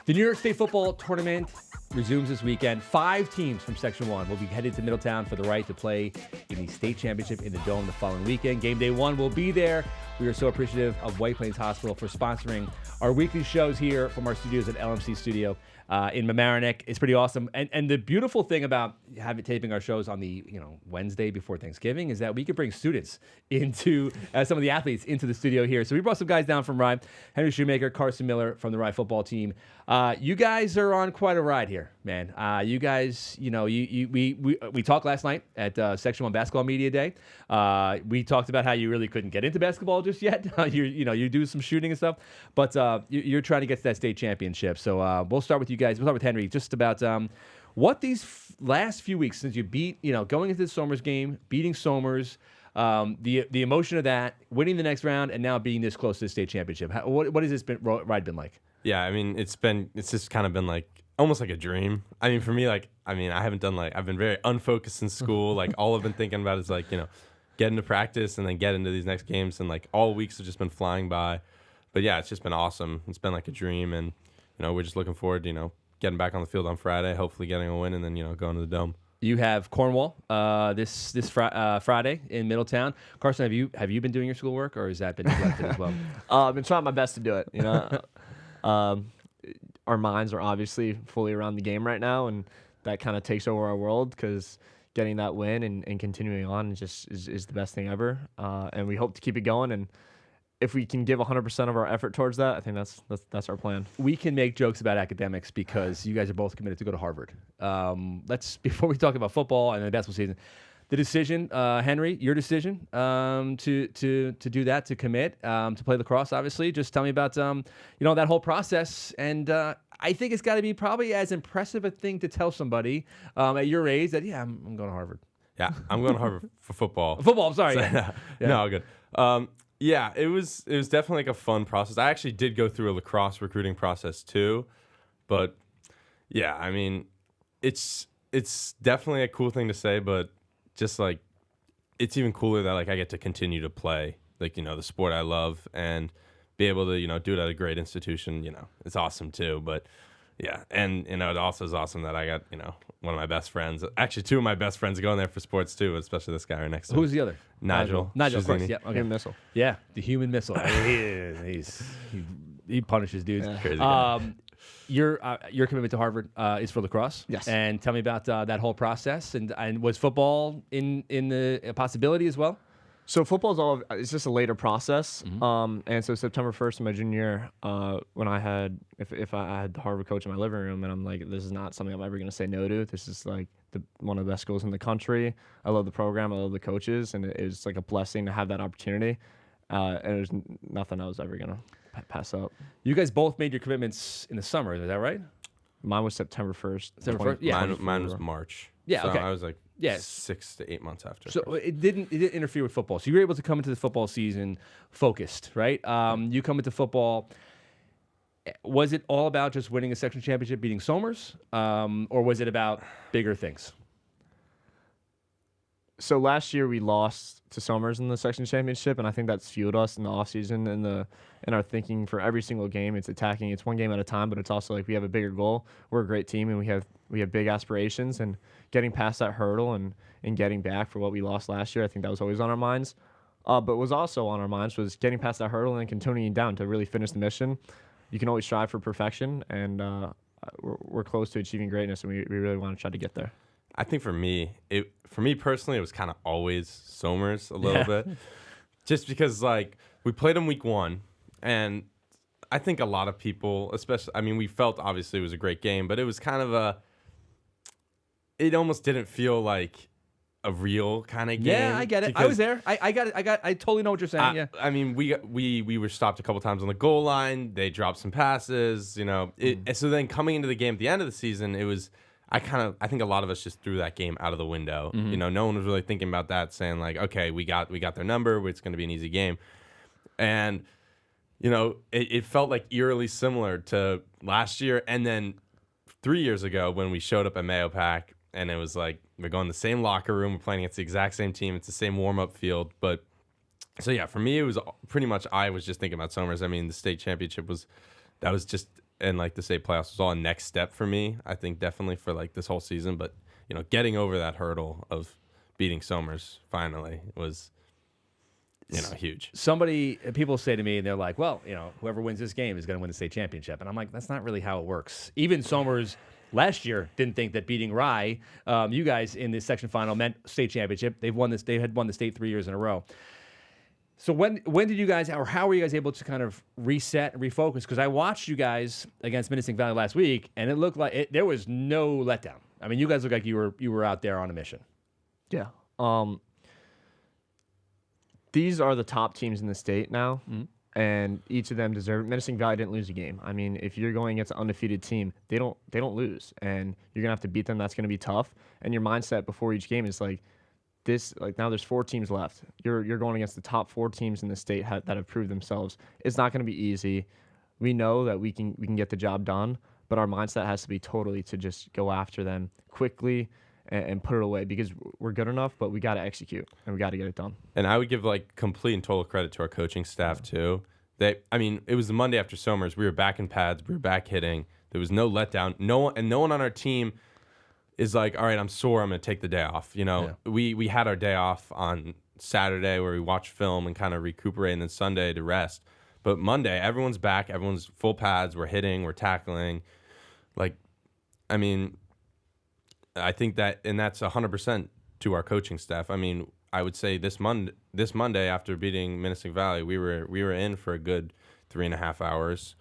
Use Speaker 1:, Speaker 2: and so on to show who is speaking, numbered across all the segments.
Speaker 1: The New York State football tournament resumes this weekend. 5 teams from Section 1 will be headed to Middletown for the right to play in the state championship in the Dome the following weekend. GameDay One will be there. We are so appreciative of White Plains Hospital for sponsoring our weekly shows here from our studios at LMC Studio in Mamaroneck. It's pretty awesome. And the beautiful thing about taping our shows on the Wednesday before Thanksgiving is that we could bring students into some of the athletes into the studio here. So we brought some guys down from Rye, Henry Shoemaker, Carson Miller from the Rye football team. You guys are on quite a ride here, man. You guys, we talked last night at Section 1 Basketball Media Day. We talked about how you really couldn't get into basketball just yet. You do some shooting and stuff, but you're trying to get to that state championship. So we'll start with you guys. We'll start with Henry, just about what these last few weeks since you beat, going into the Somers game, beating Somers, the emotion of that, winning the next round, and now being this close to the state championship. What has this ride been like?
Speaker 2: Yeah, I mean, it's just kind of been like almost like a dream. I mean, for me, I've been very unfocused in school. Like all I've been thinking about is get into practice and then get into these next games, and like all weeks have just been flying by. But yeah, it's just been awesome. It's been like a dream, and we're just looking forward to getting back on the field on Friday, hopefully getting a win, and then going to the Dome.
Speaker 1: You have Cornwall this Friday in Middletown. Carson, have you been doing your schoolwork, or has that been neglected as well?
Speaker 3: I've been trying my best to do it. Our minds are obviously fully around the game right now, and that kind of takes over our world because getting that win and continuing on is the best thing ever. And we hope to keep it going. And if we can give 100% of our effort towards that, I think that's our plan.
Speaker 1: We can make jokes about academics because you guys are both committed to go to Harvard. Before we talk about football and the basketball season, the decision, Henry, your decision to do that, to commit, to play lacrosse, obviously. Just tell me about that whole process. And I think it's got to be probably as impressive a thing to tell somebody at your age that I'm going to Harvard.
Speaker 2: Yeah, I'm going to Harvard for football.
Speaker 1: Football, I'm sorry.
Speaker 2: So, no, good. Yeah, it was definitely like a fun process. I actually did go through a lacrosse recruiting process too, but yeah, I mean, it's definitely a cool thing to say, but just like it's even cooler that like I get to continue to play the sport I love and be able to do it at a great institution. It's awesome too. But yeah, and it also is awesome that I got one of my best friends, actually 2 of my best friends, going there for sports too, especially this guy right next to me.
Speaker 1: Who's the other?
Speaker 2: Nigel,
Speaker 1: of course. Yeah, okay.
Speaker 3: Human missile.
Speaker 1: Yeah, the human missile. He punishes dudes.
Speaker 3: Yeah.
Speaker 2: Crazy guy.
Speaker 1: Your commitment to Harvard is for lacrosse.
Speaker 3: Yes.
Speaker 1: And tell me about that whole process. And was football in the possibility as well?
Speaker 3: So football's it's just a later process.
Speaker 1: Mm-hmm.
Speaker 3: And so September 1st of my junior year, when I had the Harvard coach in my living room, and I'm like, this is not something I'm ever going to say no to. This is like one of the best schools in the country. I love the program. I love the coaches. And it was like a blessing to have that opportunity. And there's nothing I was ever going to pass up.
Speaker 1: You guys both made your commitments in the summer. Is that right?
Speaker 3: Mine was September 1st.
Speaker 1: September 1st? Yeah.
Speaker 2: Mine was March.
Speaker 1: Yeah,
Speaker 2: so
Speaker 1: okay.
Speaker 2: I was like
Speaker 1: 6
Speaker 2: to 8 months after.
Speaker 1: So it didn't interfere with football. So you were able to come into the football season focused, right? You come into football. Was it all about just winning a section championship, beating Somers, or was it about bigger things?
Speaker 3: So last year we lost to Somers in the section championship, and I think that's fueled us in the offseason and in our thinking for every single game. It's attacking. It's one game at a time, but it's also like we have a bigger goal. We're a great team, and we have big aspirations. And getting past that hurdle and getting back for what we lost last year, I think that was always on our minds. But what was also on our minds was getting past that hurdle and continuing down to really finish the mission. You can always strive for perfection, and we're close to achieving greatness, and we really want to try to get there.
Speaker 2: I think for me personally, it was kind of always Somers a little bit, just because like we played them week 1, and I think a lot of people, especially, I mean, we felt obviously it was a great game, but it was kind of it almost didn't feel like a real kind of game.
Speaker 1: Yeah, I get it. I was there. I got it. I totally know what you're saying. Yeah.
Speaker 2: I mean, we were stopped a couple times on the goal line. They dropped some passes. So then coming into the game at the end of the season, it was. I think a lot of us just threw that game out of the window.
Speaker 1: Mm-hmm.
Speaker 2: No one was really thinking about that, saying like, okay, we got their number. It's going to be an easy game. And, it felt like eerily similar to last year. And then 3 years ago when we showed up at Mayo Pack, and it was like, we're going to the same locker room. We're playing against the exact same team. It's the same warm-up field. But so, yeah, for me, it was pretty much I was just thinking about Somers. I mean, the state championship was just and like the state playoffs was all a next step for me. I think definitely for like this whole season, but getting over that hurdle of beating Somers finally was huge.
Speaker 1: People say to me, and they're like, well, whoever wins this game is going to win the state championship. And I'm like, that's not really how it works. Even Somers last year didn't think that beating Rye, you guys in this section final, meant state championship. They had won the state 3 years in a row. So when did you guys, or how were you guys able to kind of reset and refocus? Because I watched you guys against Menacing Valley last week, and it looked like there was no letdown. I mean, you guys look like you were out there on a mission.
Speaker 3: Yeah. These are the top teams in the state now, and each of them deserve it. Menacing Valley didn't lose a game. I mean, if you're going against an undefeated team, they don't lose, and you're gonna have to beat them. That's gonna be tough. And your mindset before each game is like this. Like now, there's 4 teams left. You're going against the top 4 teams in the state that have proved themselves. It's not gonna be easy. We know that we can get the job done, but our mindset has to be totally to just go after them quickly and put it away, because we're good enough, but we got to execute and we got to get it done.
Speaker 2: And I would give like complete and total credit to our coaching staff too. It was the Monday after Somers. We were back in pads. We were back hitting. There was no letdown. No one on our team is like, all right, I'm sore, I'm going to take the day off. We had our day off on Saturday where we watched film and kind of recuperate, and then Sunday to rest. But Monday, everyone's back. Everyone's full pads. We're hitting. We're tackling. I think that, and that's 100% to our coaching staff. I mean, I would say this Monday after beating Menacing Valley, we were in for a good 3.5 hours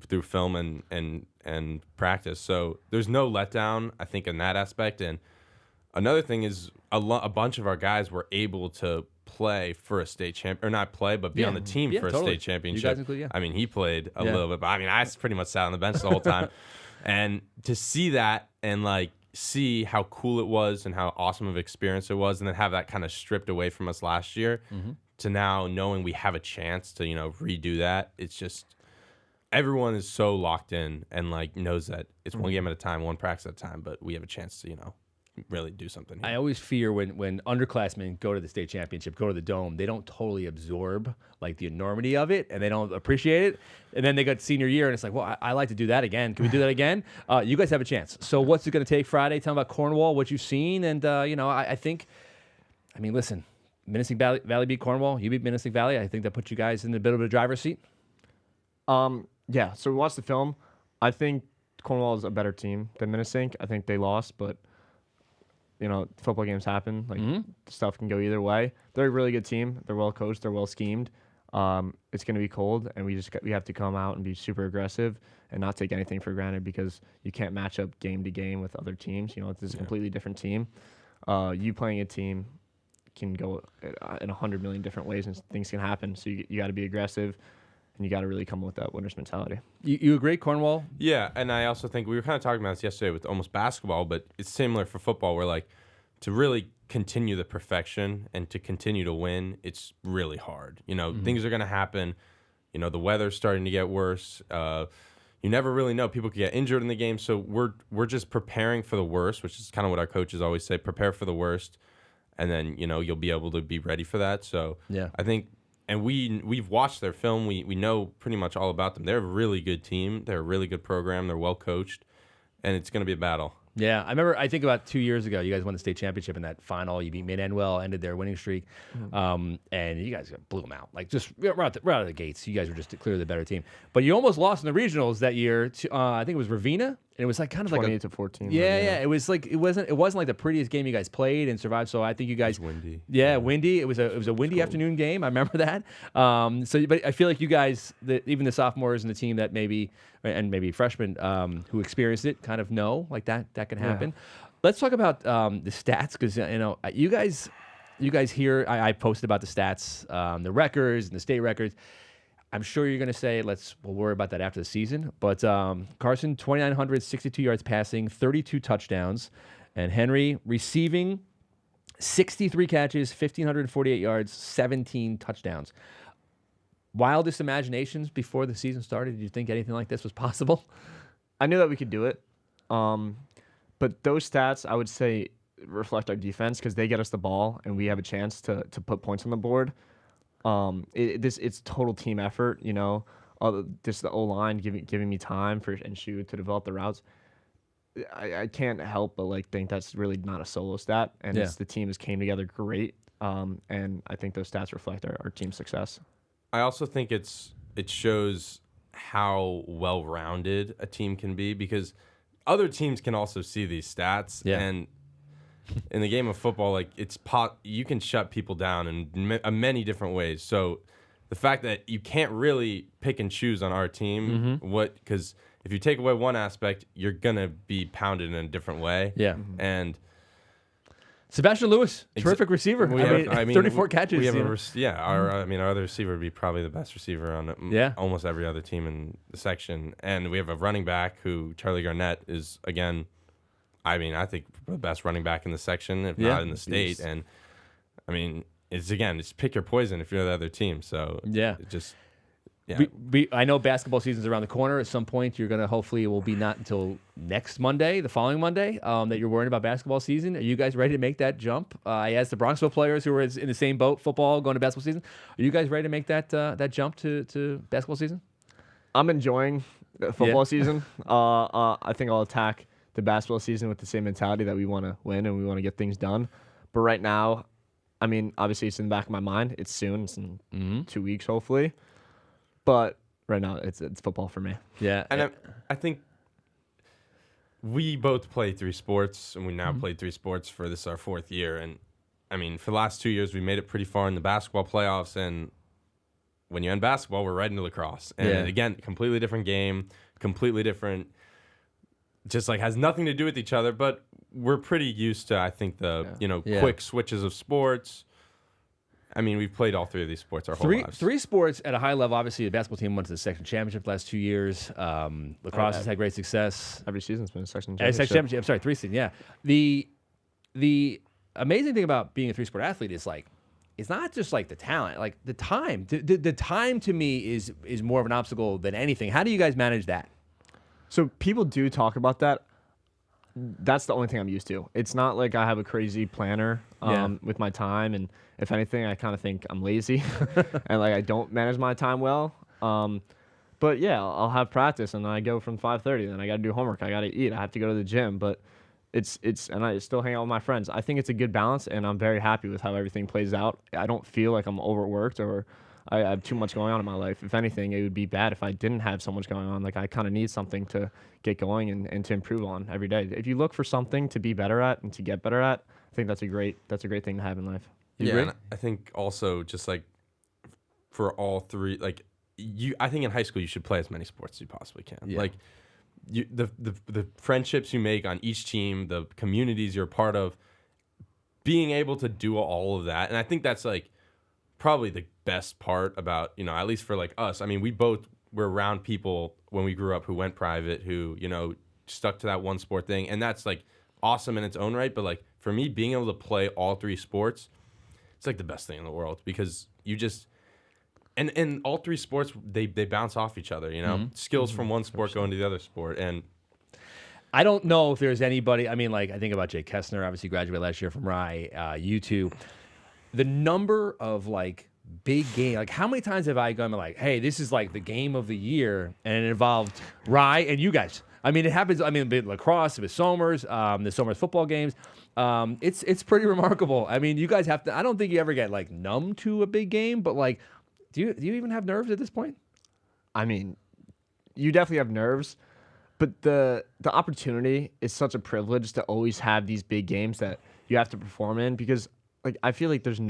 Speaker 2: through film and practice. So there's no letdown, I think, in that aspect. And another thing is a bunch of our guys were able to play for a state champ, or not play, but be on the team for a state championship.
Speaker 1: You guys include,
Speaker 2: I mean, he played a little bit, but I mean, I pretty much sat on the bench the whole time. And to see that and see how cool it was and how awesome of an experience it was, and then have that kind of stripped away from us last year, to now knowing we have a chance to redo that. It's just everyone is so locked in and knows that it's one game at a time, one practice at a time, but we have a chance to really do something here.
Speaker 1: I always fear when underclassmen go to the state championship, go to the Dome, they don't totally absorb the enormity of it, and they don't appreciate it. And then they got senior year, and it's like, well, I like to do that again. Can we do that again? You guys have a chance. So what's it going to take Friday? Tell them about Cornwall, what you've seen, and I think, listen, Menacing Valley beat Cornwall. You beat Menacing Valley. I think that puts you guys in a bit of a driver's seat.
Speaker 3: Yeah. So we watched the film. I think Cornwall is a better team than Menacing. I think they lost, but football games happen. Stuff can go either way. They're a really good team. They're well coached. They're well schemed. It's going to be cold, and we have to come out and be super aggressive and not take anything for granted, because you can't match up game to game with other teams. This is a completely different team. You playing a team can go in 100 million different ways, and things can happen. So you got to be aggressive, and you got to really come with that winner's mentality.
Speaker 1: You agree, Cornwall?
Speaker 2: Yeah, and I also think we were kind of talking about this yesterday with almost basketball, but it's similar for football, where to really continue the perfection and to continue to win, it's really hard. Things are going to happen. The weather's starting to get worse. You never really know. People could get injured in the game, so we're just preparing for the worst, which is kind of what our coaches always say: prepare for the worst, and then you'll be able to be ready for that. So
Speaker 1: yeah,
Speaker 2: I think. And we've watched their film. We know pretty much all about them. They're a really good team. They're a really good program. They're well coached, and it's going to be a battle.
Speaker 1: Yeah, I think about 2 years ago, you guys won the state championship in that final. You beat Mid-Endwell, ended their winning streak, and you guys blew them out. Just right out of the gates. You guys were just clearly the better team. But you almost lost in the regionals that year to, I think it was Ravenna, and it was kind of
Speaker 3: 28-14.
Speaker 1: Yeah. It was it wasn't the prettiest game you guys played and survived. So I think you guys.
Speaker 2: It was windy.
Speaker 1: Yeah, windy. It was a windy afternoon game. I remember that. But I feel like you guys, even the sophomores and the team that maybe freshmen who experienced it, kind of know that can happen. Yeah. Let's talk about the stats, because you guys hear I posted about the stats, the records and the state records. I'm sure you're going to say we'll worry about that after the season. But Carson, 2,962 yards passing, 32 touchdowns, and Henry receiving 63 catches, 1,548 yards, 17 touchdowns. Wildest imaginations before the season started? Did you think anything like this was possible?
Speaker 3: I knew that we could do it. But those stats, I would say, reflect our defense, because they get us the ball and we have a chance to put points on the board. It's total team effort. just the O-line giving me time and Shu to develop the routes. I can't help but like think that's really not a solo stat, and it's the team has came together great. And I think those stats reflect our team's success.
Speaker 2: I also think it shows how well-rounded a team can be, because other teams can also see these stats.
Speaker 1: Yeah.
Speaker 2: And in the game of football, like you can shut people down in many different ways. So the fact that you can't really pick and choose on our team, because if you take away one aspect, you're gonna be pounded in a different way.
Speaker 1: Yeah.
Speaker 2: And
Speaker 1: Sebastian Lewis, terrific receiver. 34 catches.
Speaker 2: We have our other receiver would be probably the best receiver on almost every other team in the section. And we have a running back who, Charlie Garnett, is, again, I think the best running back in the section, if not in the state. And, I mean, it's pick your poison if you're the other team. So,
Speaker 1: I know basketball season's around the corner. At some point, you're going to hopefully it will be not until next Monday, the following Monday, that you're worrying about basketball season. Are you guys ready to make that jump? I asked the Bronxville players who were in the same boat, football, going to basketball season. Are you guys ready to make that jump to basketball season?
Speaker 3: I'm enjoying the football season. I think I'll attack the basketball season with the same mentality that we want to win and we want to get things done. But right now, I mean, obviously it's in the back of my mind. It's soon. It's in 2 weeks, hopefully. But right now, it's football for me.
Speaker 1: Yeah.
Speaker 2: And I think we both play 3 sports, and we now played 3 sports for this our 4th year. And, I mean, for the last 2 years, we made it pretty far in the basketball playoffs. And when you end basketball, we're right into lacrosse. And, again, completely different game, completely different, just like has nothing to do with each other. But we're pretty used to, I think, quick switches of sports. I mean, we've played all 3 of these sports our whole lives. 3
Speaker 1: sports at a high level. Obviously, the basketball team went to the section championship the last 2 years. Lacrosse has had great success.
Speaker 3: Every season's been a section championship.
Speaker 1: I'm sorry, 3 season. Yeah. The amazing thing about being a 3-sport athlete is like, it's not just like the talent, like the time. The time to me is more of an obstacle than anything. How do you guys manage that?
Speaker 3: So people do talk about that. That's the only thing I'm used to. It's not like I have a crazy planner with my time, and if anything, I kind of think I'm lazy and like I don't manage my time well. But yeah, I'll have practice, and then I go from 5:30. Then I got to do homework. I got to eat. I have to go to the gym. But and I still hang out with my friends. I think it's a good balance, and I'm very happy with how everything plays out. I don't feel like I'm overworked or I have too much going on in my life. If anything, it would be bad if I didn't have so much going on. Like I kind of need something to get going and to improve on every day. If you look for something to be better at and to get better at, I think that's a great thing to have in life.
Speaker 2: And I think also just like for all 3, like I think in high school you should play as many sports as you possibly can. Yeah. Like the friendships you make on each team, the communities you're a part of, being able to do all of that, and I think that's like probably the best part about, at least for like us. I mean, we both were around people when we grew up who went private, who, stuck to that one sport thing. And that's like awesome in its own right. But like for me, being able to play all 3 sports, it's like the best thing in the world, because you just, and all 3 sports, they bounce off each other, skills from one sport going to the other sport. And
Speaker 1: I don't know if there's anybody, I mean, like I think about Jay Kessner, obviously graduated last year from Rye, you two. The number of like big game, like how many times have I gone like, hey, this is like the game of the year, and it involved Rye and you guys. I mean, it happens. I mean, lacrosse with Somers, the Somers football games. It's pretty remarkable. I mean, you guys have to. I don't think you ever get like numb to a big game, but like, do you even have nerves at this point?
Speaker 3: I mean, you definitely have nerves, but the opportunity is such a privilege to always have these big games that you have to perform in, because like I feel like there's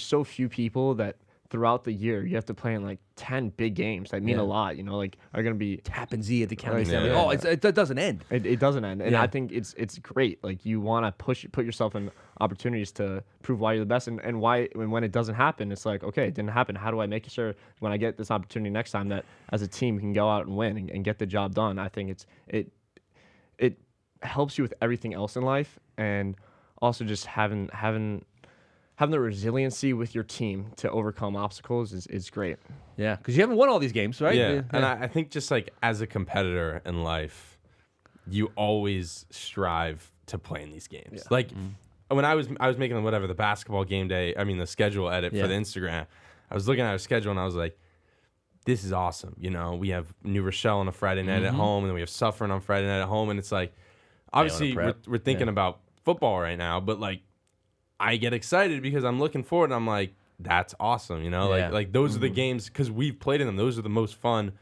Speaker 3: so few people that throughout the year you have to play in like 10 big games that mean a lot, like are going to be
Speaker 1: Tappan Zee at the county center. Oh, it doesn't end.
Speaker 3: It doesn't end. And I think it's great. Like you want to put yourself in opportunities to prove why you're the best, and why when it doesn't happen, it's like, okay, it didn't happen. How do I make sure when I get this opportunity next time that as a team we can go out and win and get the job done? I think it helps you with everything else in life, and also just having the resiliency with your team to overcome obstacles is great.
Speaker 1: Yeah, because you haven't won all these games, right?
Speaker 2: Yeah, and I think just like as a competitor in life, you always strive to play in these games. Yeah. Like when I was making the basketball game day, the schedule edit for the Instagram, I was looking at our schedule and I was like, this is awesome. You know, we have New Rochelle on a Friday night at home, and then we have Suffern on Friday night at home, and it's like, obviously we're thinking about football right now, but like I get excited because I'm looking forward, and I'm like, that's awesome. You know, like those are the games because we've played in them. Those are the most fun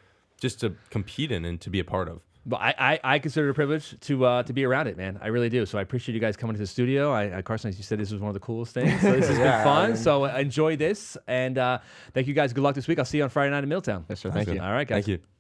Speaker 2: just to compete in and to be a part of.
Speaker 1: But I consider it a privilege to be around it, man. I really do. So I appreciate you guys coming to the studio. Carson, as you said, this was one of the coolest things. So this has been fun. So enjoy this. And thank you guys. Good luck this week. I'll see you on Friday night in Middletown.
Speaker 3: Yes, sir. Thank you.
Speaker 1: All right, guys.
Speaker 2: Thank you.